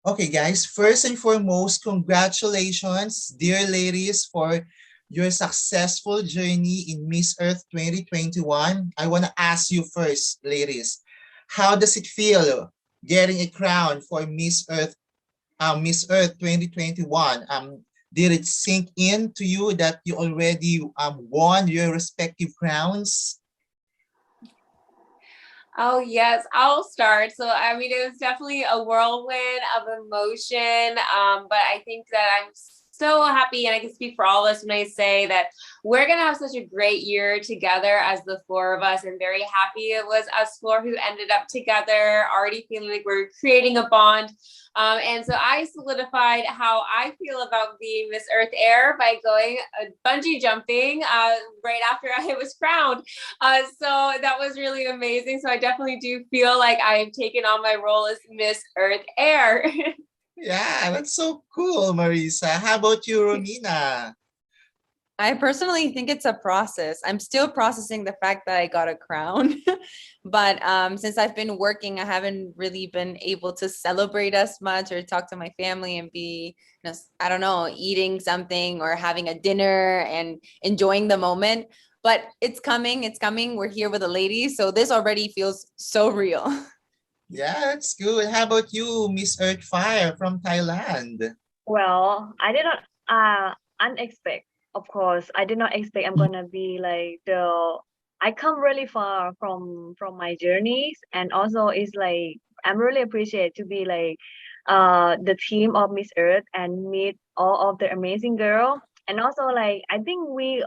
Okay, guys, first and foremost, congratulations, dear ladies, for your successful journey in Miss Earth 2021. I want to ask you first, ladies, how does it feel getting a crown for Miss Earth 2021? Did it sink in to you that you already won your respective crowns? Oh, yes, I'll start. So, I mean, it was definitely a whirlwind of emotion. But I think that I'm so happy, and I can speak for all of us when I say that we're going to have such a great year together as the four of us. And very happy it was us four who ended up together, already feeling like we're creating a bond. And so I solidified how I feel about being Miss Earth Air by going bungee jumping right after I was crowned. So that was really amazing. So I definitely do feel like I've taken on my role as Miss Earth Air. Yeah, that's so cool, Marisa. How about you, Romina? I personally think it's a process. I'm still processing the fact that I got a crown. But since I've been working, I haven't really been able to celebrate as much or talk to my family and be, I don't know, eating something or having a dinner and enjoying the moment. But it's coming. It's coming. We're here with the ladies. So this already feels so real. Yeah, that's good. How about you, Miss Earthfire from Thailand? Well, I did not unexpect. Of course, I did not expect I'm gonna be like the. I come really far from my journeys, and also it's like I'm really appreciate to be like the team of Miss Earth and meet all of the amazing girl. And also like I think we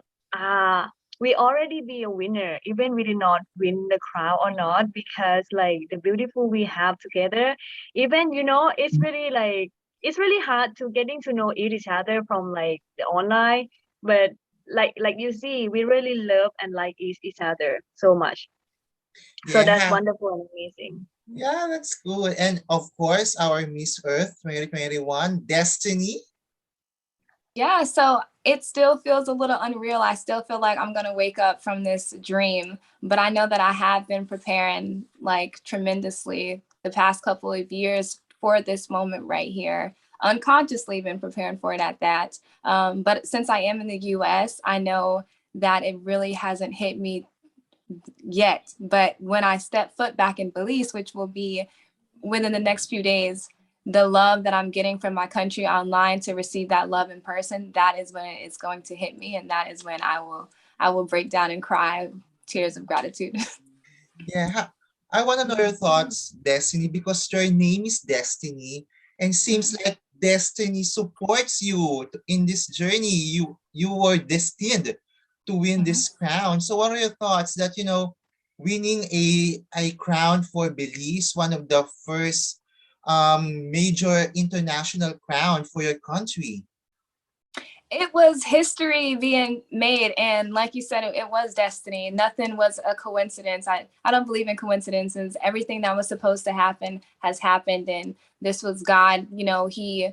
already be a winner, even we did not win the crown or not, because like the beautiful we have together. Even it's really like it's really hard to getting to know each other from like the online, but like you see we really love and like each other so much, so that's Yeah, wonderful and amazing. yeah, that's good. And of course, our Miss Earth 2021, Destiny. Yeah, so it still feels a little unreal. I still feel like I'm going to wake up from this dream, but I know that I have been preparing like tremendously the past couple of years for this moment right here. Unconsciously been preparing for it at that. But since I am in the US, I know that it really hasn't hit me yet. But when I step foot back in Belize, which will be within the next few days, the love that I'm getting from my country online to receive that love in person, that is when it's going to hit me, and that is when I will break down and cry tears of gratitude. Yeah, I want to know your thoughts, Destiny, because your name is Destiny, and seems like Destiny supports you in this journey. You were destined to win Mhm. this crown. So, what are your thoughts that winning a crown for Belize, one of the first major international crown for your country? It was history being made, and like you said, it was destiny. Nothing was a coincidence. I don't believe in coincidences. Everything that was supposed to happen has happened, and this was God. He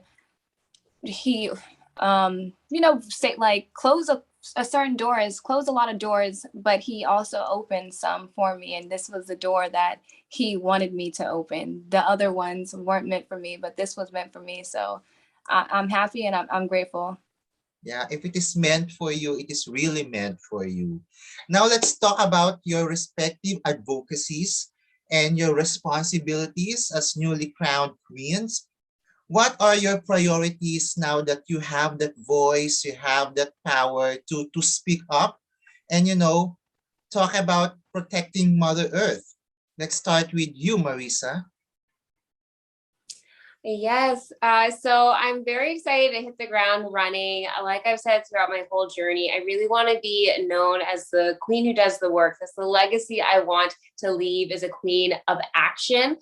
say like close a certain doors, close a lot of doors, but he also opened some for me, and this was the door that he wanted me to open. The other ones weren't meant for me, but this was meant for me. So I'm happy, and I'm grateful. Yeah, if it is meant for you, it is really meant for you. Now let's talk about your respective advocacies and your responsibilities as newly crowned queens. What are your priorities now that you have that voice, you have that power to speak up and talk about protecting Mother Earth? Let's start with you, Marisa. Yes. So I'm very excited to hit the ground running. Like I've said throughout my whole journey, I really want to be known as the queen who does the work. That's the legacy I want to leave as a queen of action.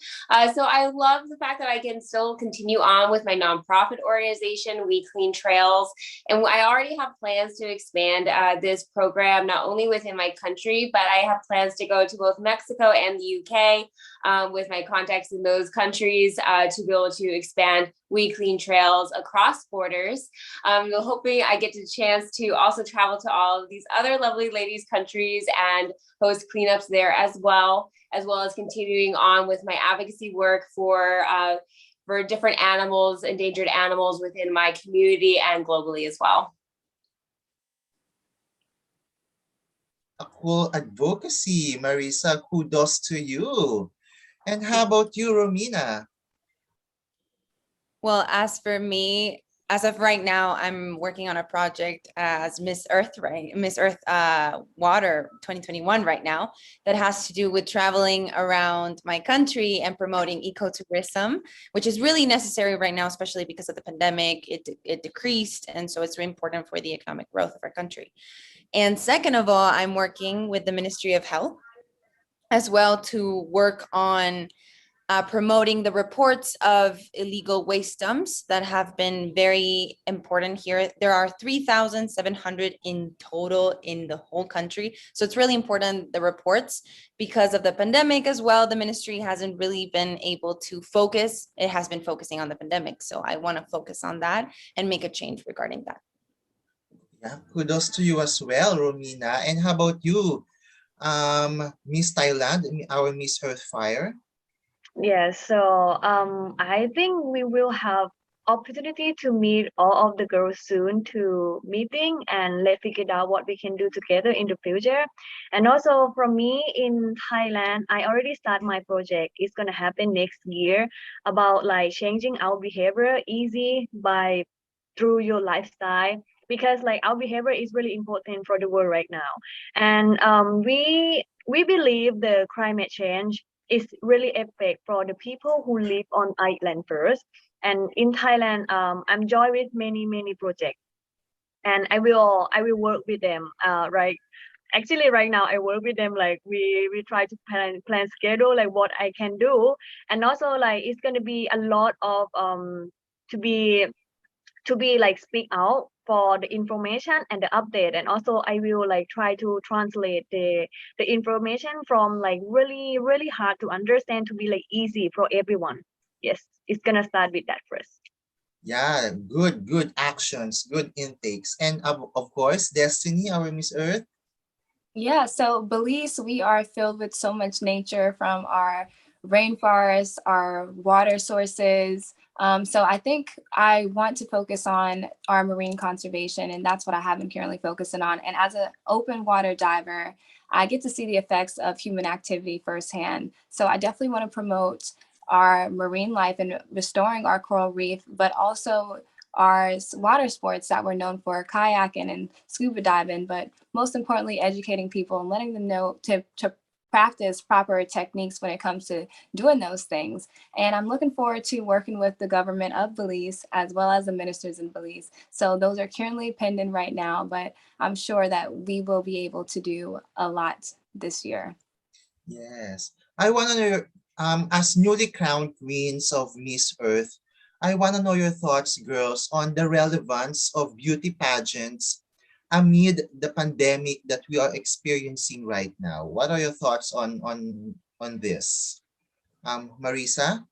So I love the fact that I can still continue on with my nonprofit organization, We Clean Trails. And I already have plans to expand this program, not only within my country, but I have plans to go to both Mexico and the UK with my contacts in those countries to be able to expand We Clean Trails across borders. Hoping I get the chance to also travel to all of these other lovely ladies' countries and host cleanups there as well as continuing on with my advocacy work for different animals, endangered animals within my community and globally as well. A cool advocacy, Marisa. Kudos to you. And how about you, Romina? Well, as for me, as of right now, I'm working on a project as Miss Earth, right? Miss Earth Water 2021 right now, that has to do with traveling around my country and promoting ecotourism, which is really necessary right now, especially because of the pandemic. It decreased, and so it's really important for the economic growth of our country. And second of all, I'm working with the Ministry of Health as well to work on promoting the reports of illegal waste dumps that have been very important here. There are 3,700 in total in the whole country. So it's really important, the reports, because of the pandemic as well. The ministry hasn't really been able to focus. It has been focusing on the pandemic. So I want to focus on that and make a change regarding that. Yeah, kudos to you as well, Romina. And how about you, Miss Thailand, our Miss Earthfire? Yes, so I think we will have opportunity to meet all of the girls soon to meeting and let's figure out what we can do together in the future. And also for me in Thailand, I already start my project. It's gonna happen next year about like changing our behavior easy by through your lifestyle because like our behavior is really important for the world right now. And we believe the climate change is really affect for the people who live on island first. And in Thailand, I'm joined with many projects, and I will work with them. Right, actually, right now I work with them. Like we try to plan schedule like what I can do, and also like it's gonna be a lot of to be like speak out for the information and the update, and also I will like try to translate the information from like really hard to understand to be like easy for everyone. Yes, it's gonna start with that first. Yeah, good actions, good intakes. And of course, Destiny, our Miss Earth. Yeah, so Belize, we are filled with so much nature from our rainforests, our water sources. So I think I want to focus on our marine conservation, and that's what I have been currently focusing on. And as an open water diver, I get to see the effects of human activity firsthand. So I definitely want to promote our marine life and restoring our coral reef, but also our water sports that we're known for, kayaking and scuba diving, but most importantly, educating people and letting them know to practice proper techniques when it comes to doing those things. And I'm looking forward to working with the government of Belize as well as the ministers in Belize. So those are currently pending right now, but I'm sure that we will be able to do a lot this year. Yes. I want to know, as newly crowned queens of Miss Earth, I want to know your thoughts, girls, on the relevance of beauty pageants amid the pandemic that we are experiencing right now. What are your thoughts on this? Marisa?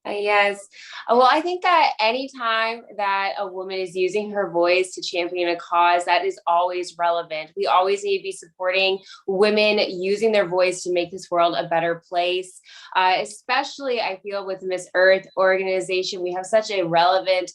Yes. Well, I think that anytime that a woman is using her voice to champion a cause, that is always relevant. We always need to be supporting women using their voice to make this world a better place. Especially, I feel, with Miss Earth organization, we have such a relevant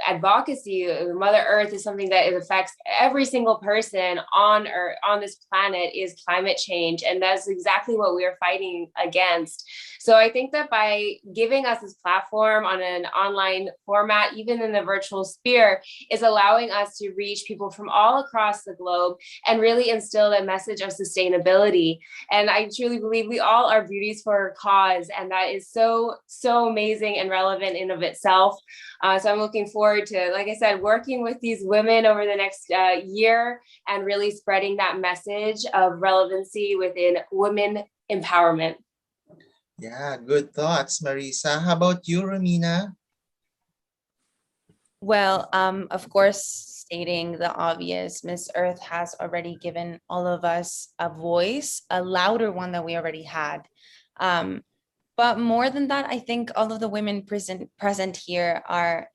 advocacy. Mother Earth is something that it affects every single person on Earth, on this planet, is climate change, and that's exactly what we are fighting against. So I think that by giving us this platform on an online format, even in the virtual sphere, is allowing us to reach people from all across the globe and really instill a message of sustainability. And I truly believe we all are beauties for a cause, and that is so amazing and relevant in of itself. So I'm looking forward to, like I said, working with these women over the next year and really spreading that message of relevancy within women empowerment. Yeah, good thoughts, Marisa. How about you, Romina? Well, of course, stating the obvious, Miss Earth has already given all of us a voice, a louder one than we already had. But more than that, I think all of the women present here are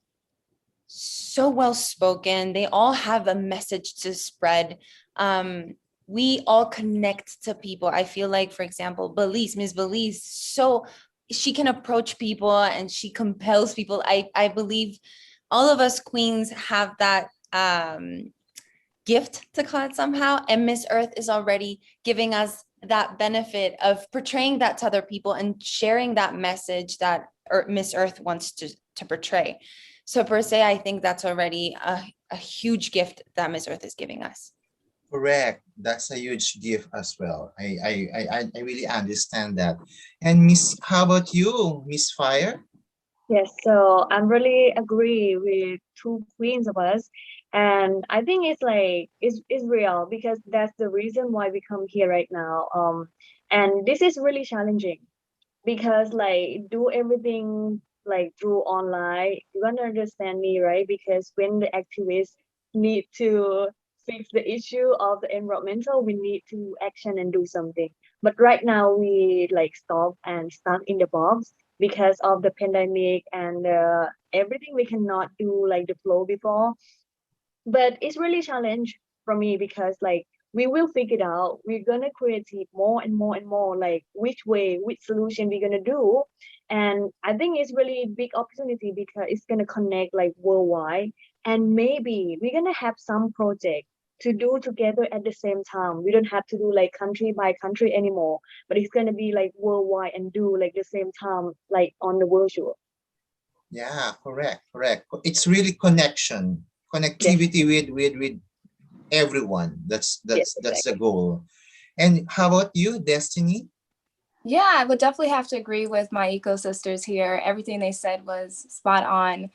so well spoken. They all have a message to spread. We all connect to people. I feel like, for example, Belize, Miss Belize, so she can approach people and she compels people. I believe all of us queens have that gift to call it somehow, and Miss Earth is already giving us that benefit of portraying that to other people and sharing that message that Miss Earth wants to portray. So per se, I think that's already a huge gift that Miss Earth is giving us. Correct. That's a huge gift as well. I really understand that. And Miss, how about you, Miss Fire? Yes, so I'm really agree with two queens of us. And I think it's like it's real because that's the reason why we come here right now. And this is really challenging because like do everything like through online. You gonna understand me, right? Because when the activists need to fix the issue of the environmental, we need to action and do something. But right now we like stop and stuck in the box because of the pandemic and everything we cannot do like the flow before. But it's really challenge for me because like we will figure it out. We're gonna create it more and more and more, like which way, which solution we're gonna do. And I think it's really big opportunity because it's gonna connect like worldwide. And maybe we're gonna have some project to do together at the same time. We don't have to do like country by country anymore, but it's gonna be like worldwide and do like the same time, like on the virtual. Yeah, correct, correct. It's really connection, Yes, connectivity with everyone. yes, That's the exactly. goal. And how about you, Destiny? Yeah, I would definitely have to agree with my eco sisters here. Everything they said was spot on.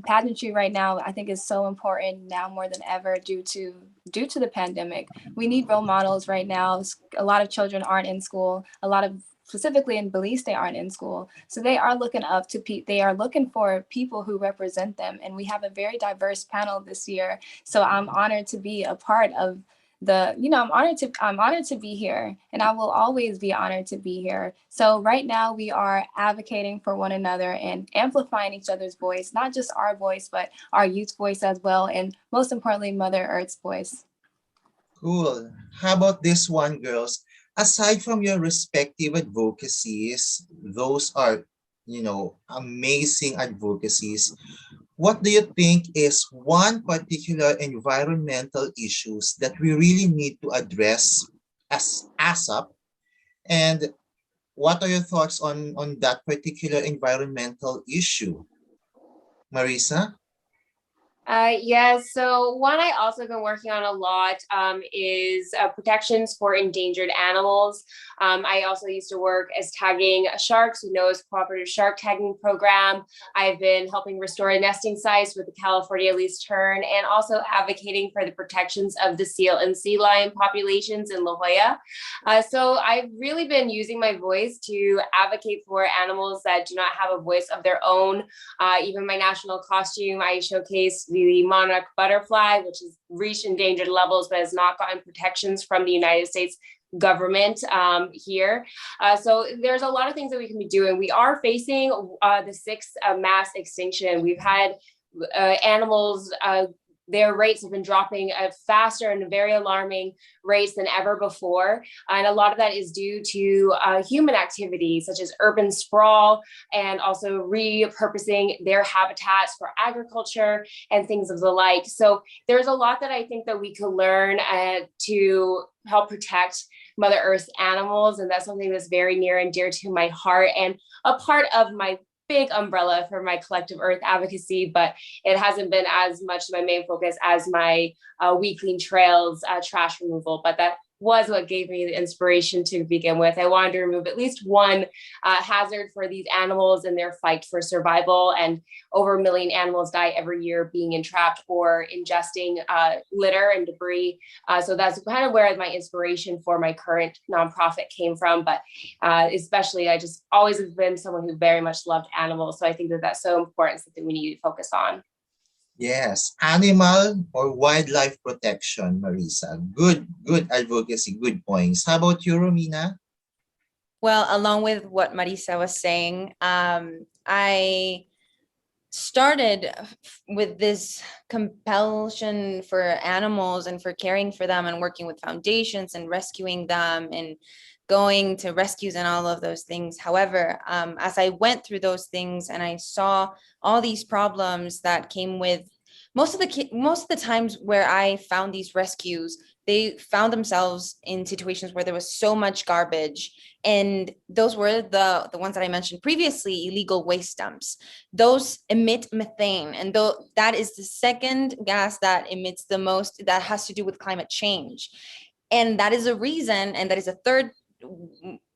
Pageantry right now, I think, is so important now more than ever due to the pandemic. We need role models right now. A lot of children aren't in school. A lot of specifically in Belize, they aren't in school. So they are looking up to they are looking for people who represent them. And we have a very diverse panel this year. So I'm honored to be a part of I'm honored to be here, and I will always be honored to be here. So right now we are advocating for one another and amplifying each other's voice, not just our voice, but our youth voice as well, and most importantly, Mother Earth's voice. Cool. How about this one, girls? Aside from your respective advocacies, those are, amazing advocacies. What do you think is one particular environmental issues that we really need to address as ASAP? And what are your thoughts on that particular environmental issue? Marisa? Yeah, so one I also been working on a lot is protections for endangered animals. I also used to work as tagging sharks, who knows cooperative shark tagging program. I've been helping restore nesting sites with the California Least Tern and also advocating for the protections of the seal and sea lion populations in La Jolla. So I've really been using my voice to advocate for animals that do not have a voice of their own. Even my national costume, I showcase the monarch butterfly, which has reached endangered levels, but has not gotten protections from the United States government here. So there's a lot of things that we can be doing. We are facing the sixth mass extinction. We've had animals their rates have been dropping at faster and very alarming rates than ever before. And a lot of that is due to human activities such as urban sprawl and also repurposing their habitats for agriculture and things of the like. So there's a lot that I think that we could learn to help protect Mother Earth's animals. And that's something that's very near and dear to my heart and a part of my big umbrella for my collective Earth advocacy, but it hasn't been as much my main focus as my We Clean Trails trash removal. But that was what gave me the inspiration to begin with. I wanted to remove at least one hazard for these animals in their fight for survival. And over 1 million animals die every year being entrapped or ingesting litter and debris. So that's kind of where my inspiration for my current nonprofit came from. But especially, I just always have been someone who very much loved animals. So I think that that's so important, something we need to focus on. Yes, animal or wildlife protection, Marisa. Good advocacy, good points. How about you, Romina? Well, along with what Marisa was saying, I started with this compulsion for animals and for caring for them and working with foundations and rescuing them and going to rescues and all of those things. However, as I went through those things and I saw all these problems that came with most of the times where I found these rescues, they found themselves in situations where there was so much garbage, and those were the ones that I mentioned previously, illegal waste dumps. Those emit methane, and that is the second gas that emits the most, that has to do with climate change. And that is a reason, and that is a third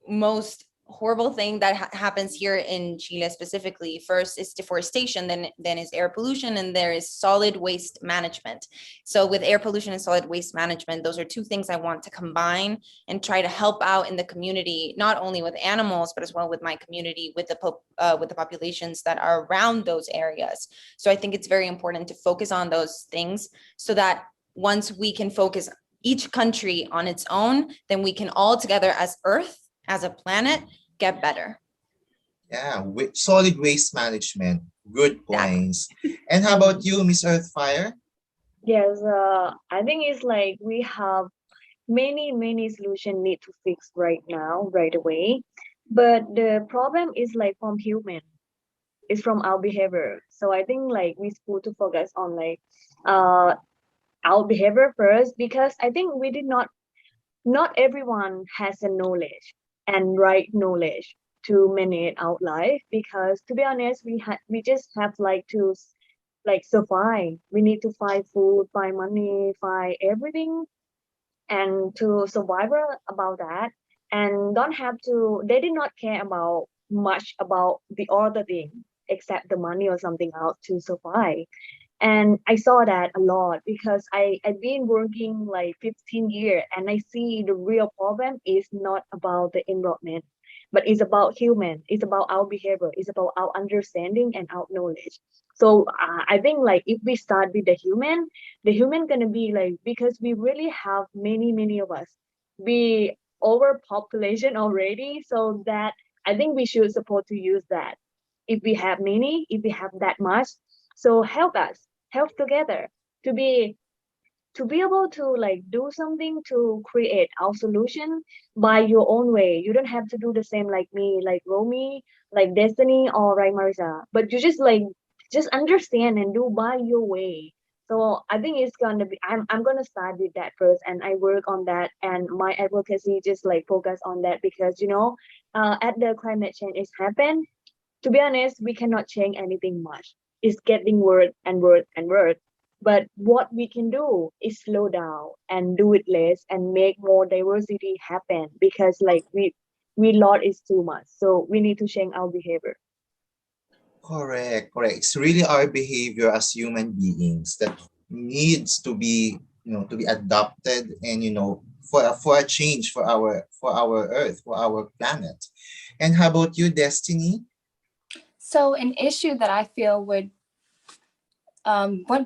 most horrible thing that happens here in Chile specifically. First is deforestation, then is air pollution, and there is solid waste management. So with air pollution and solid waste management, those are two things I want to combine and try to help out in the community, not only with animals, but as well with my community, with the populations that are around those areas. So I think it's very important to focus on those things, so that once we can focus each country on its own, then we can all together as Earth, as a planet, get better. Yeah, with solid waste management. Good points. And how about you, Miss Earthfire? Yes, I think it's like we have many solutions need to fix right now, right away. But the problem is like from human, it's from our behavior. So I think like we supposed to focus on like uh our behavior first, because I think we did not everyone has a knowledge and right knowledge to manage our life, because to be honest we just have like to like survive. We need to find food, find money, find everything, and to survive about that, and don't have to, they did not care about much about the other thing except the money or something else to survive. And I saw that a lot because I've been working like 15 years, and I see the real problem is not about the environment, but it's about human, it's about our behavior, it's about our understanding and our knowledge. So I think like if we start with the human gonna be like, because we really have many of us, we overpopulation already, so that I think we should support to use that. If we have many, if we have that much, so help us, help together to be able to like do something to create our solution by your own way. You don't have to do the same like me, like Romy, like Destiny, or right Marisa, but you just like just understand and do by your way. So I think it's gonna be, I'm gonna start with that first, and I work on that, and my advocacy just like focus on that, because at the climate change is happen, to be honest, we cannot change anything much. It's getting worse and worse and worse. But what we can do is slow down and do it less and make more diversity happen, because like we lot is too much. So we need to change our behavior. Correct, correct. It's really our behavior as human beings that needs to be, to be adopted, and for a change for our Earth, for our planet. And how about you, Destiny? So an issue that I feel would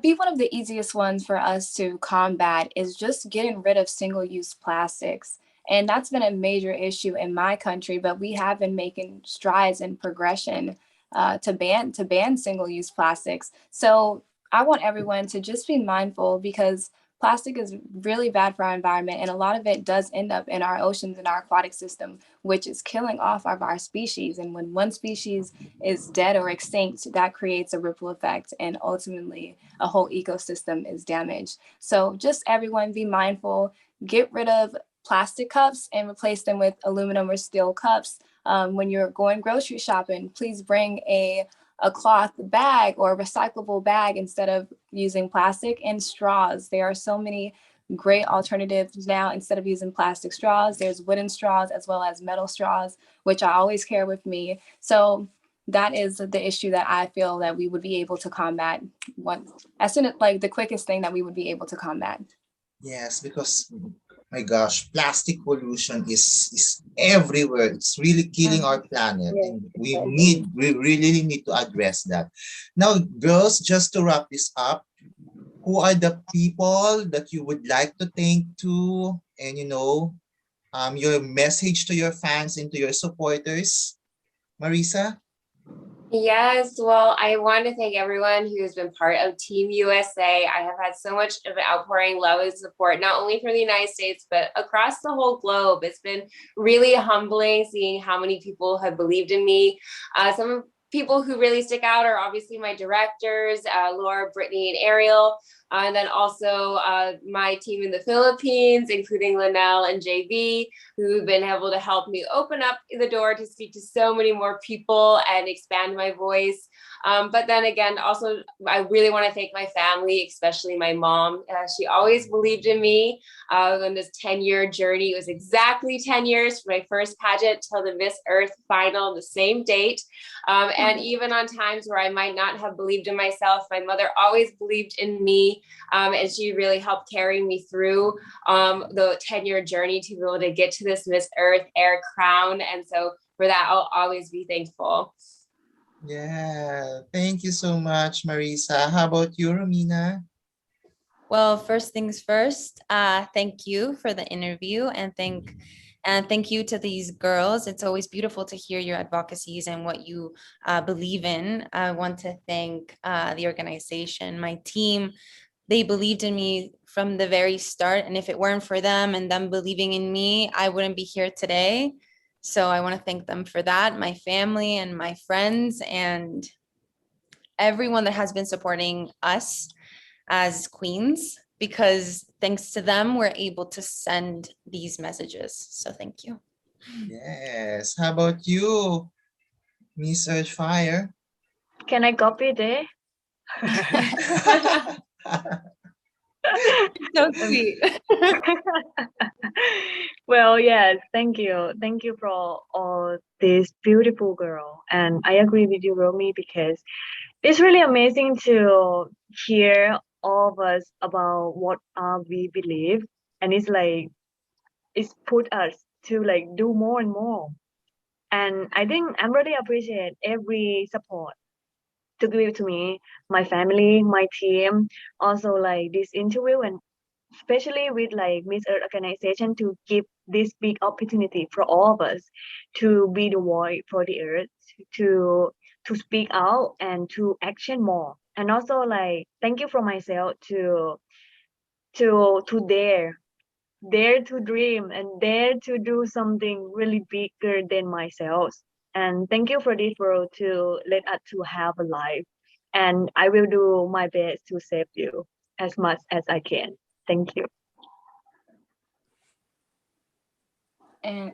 be one of the easiest ones for us to combat is just getting rid of single-use plastics. And that's been a major issue in my country, but we have been making strides in progression to ban single-use plastics. So I want everyone to just be mindful, because plastic is really bad for our environment, and a lot of it does end up in our oceans and our aquatic system, which is killing off our species. And when one species is dead or extinct, that creates a ripple effect, and ultimately a whole ecosystem is damaged. So just everyone be mindful, get rid of plastic cups and replace them with aluminum or steel cups. When you're going grocery shopping, please bring a cloth bag or a recyclable bag instead of using plastic. And straws, there are so many great alternatives now. Instead of using plastic straws, there's wooden straws as well as metal straws, which I always carry with me. So that is the issue that I feel that we would be able to combat, as soon as like the quickest thing that we would be able to combat. Yes, because my gosh, plastic pollution is everywhere. It's really killing our planet, Yeah, and exactly. we really need to address that. Now, girls, just to wrap this up, who are the people that you would like to thank to, and your message to your fans and to your supporters, Marisa? Yes, well, I want to thank everyone who has been part of Team USA. I have had so much of outpouring love and support, not only from the United States, but across the whole globe. It's been really humbling seeing how many people have believed in me. Some people who really stick out are obviously my directors, Laura, Brittany, and Ariel. And then also my team in the Philippines, including Linnell and JB, who've been able to help me open up the door to speak to so many more people and expand my voice. But then again, also, I really want to thank my family, especially my mom. She always believed in me on this 10-year journey. It was exactly 10 years from my first pageant till the Miss Earth final, the same date. And even on times where I might not have believed in myself, my mother always believed in me. And she really helped carry me through the 10-year journey to be able to get to this Miss Earth Air crown. And so for that, I'll always be thankful. Yeah, thank you so much, Marisa. How about you, Romina? Well, first things first, thank you for the interview and thank you to these girls. It's always beautiful to hear your advocacies and what you believe in. I want to thank the organization, my team. They believed in me from the very start. And if it weren't for them and them believing in me, I wouldn't be here today. So I want to thank them for that, my family and my friends and everyone that has been supporting us as queens, because thanks to them, we're able to send these messages. So thank you. Yes. How about you, Miss Earthfire? Can I copy there? So sweet. Well, yes, thank you. Thank you for all this beautiful girl. And I agree with you, Romy, because it's really amazing to hear all of us about what we believe. And it's like, it's put us to like do more and more. And I think I'm really appreciate every support to give to me, my family, my team, also like this interview, and especially with like Miss Earth organization to give this big opportunity for all of us to be the voice for the earth, to to speak out and to action more. And also like thank you for myself to dare to dream and dare to do something really bigger than myself. And thank you for this world to let us to have a life. And I will do my best to save you as much as I can. Thank you. And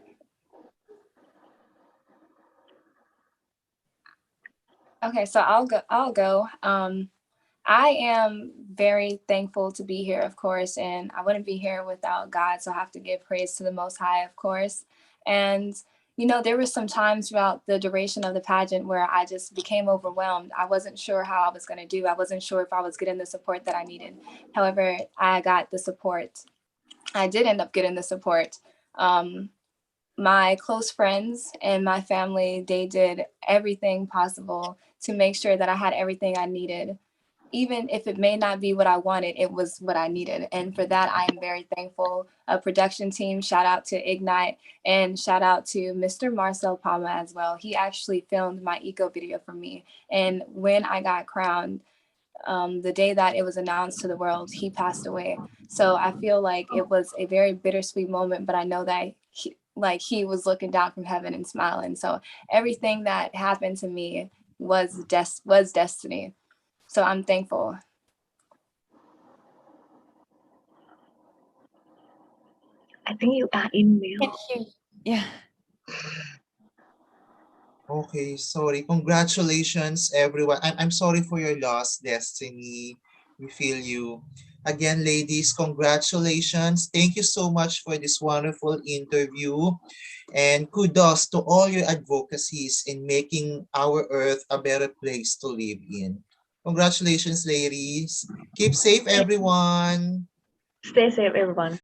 okay, so I'll go. I am very thankful to be here, of course, and I wouldn't be here without God, so I have to give praise to the Most High, of course. And you know, there were some times throughout the duration of the pageant where I just became overwhelmed. I wasn't sure how I was going to do. I wasn't sure if I was getting the support that I needed. However, I got the support. I did end up getting the support. My close friends and my family, they did everything possible to make sure that I had everything I needed. Even if it may not be what I wanted, it was what I needed. And for that, I am very thankful. A production team, shout out to Ignite and shout out to Mr. Marcel Palma as well. He actually filmed my eco video for me. And when I got crowned, the day that it was announced to the world, he passed away. So I feel like it was a very bittersweet moment, but I know that he was looking down from heaven and smiling. So everything that happened to me was destiny. So I'm thankful. I think you are in mail. Yeah. Okay, sorry. Congratulations, everyone. I'm sorry for your loss, Destiny. We feel you. Again, ladies, congratulations. Thank you so much for this wonderful interview. And kudos to all your advocacies in making our earth a better place to live in. Congratulations, ladies. Keep safe, everyone. Stay safe, everyone.